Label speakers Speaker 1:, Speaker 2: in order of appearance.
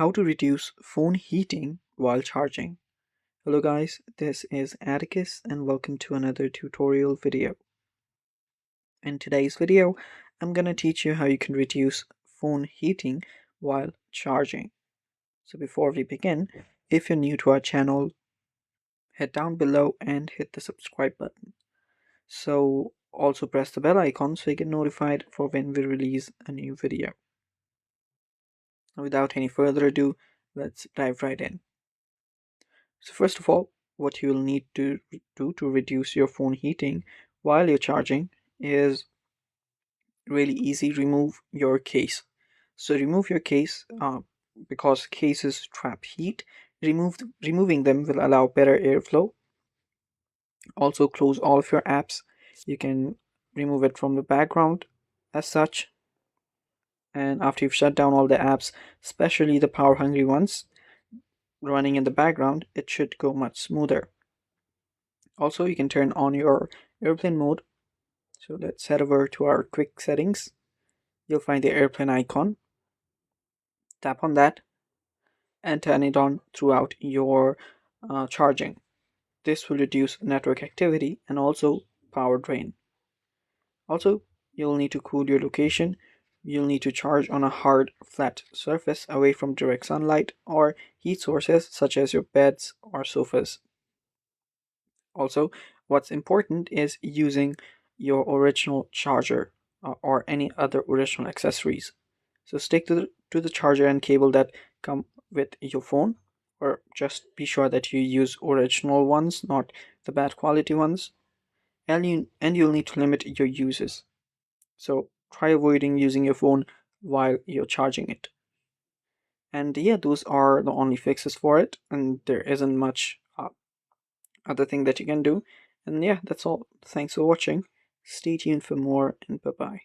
Speaker 1: How to reduce phone heating while charging. Hello guys, this is Atticus and welcome to another tutorial video. In today's video, I'm gonna teach you how you can reduce phone heating while charging. So before we begin, if you're new to our channel, head down below and hit the subscribe button. So also press the bell icon so you get notified for when we release a new video. Without any further ado, let's dive right in. So first of all, what you'll need to do to reduce your phone heating while you're charging is really easy. Remove your case. So remove your case because cases trap heat. Removing them will allow better airflow. Also close all of your apps. You can remove it from the background as such. And after you've shut down all the apps, especially the power hungry ones running in the background, it should go much smoother. Also, you can turn on your airplane mode. So let's head over to our quick settings. You'll find the airplane icon. Tap on that and turn it on throughout your charging. This will reduce network activity and also power drain. Also, you'll need to cool your location. You'll need to charge on a hard, flat surface away from direct sunlight or heat sources such as your beds or sofas. Also, what's important is using your original charger or any other original accessories. So stick to the charger and cable that come with your phone, or just be sure that you use original ones, not the bad quality ones. And you'll need to limit your uses. So try avoiding using your phone while you're charging it. And yeah, those are the only fixes for it, and there isn't much other thing that you can do. And yeah, that's all. Thanks for watching. Stay tuned for more, and bye bye.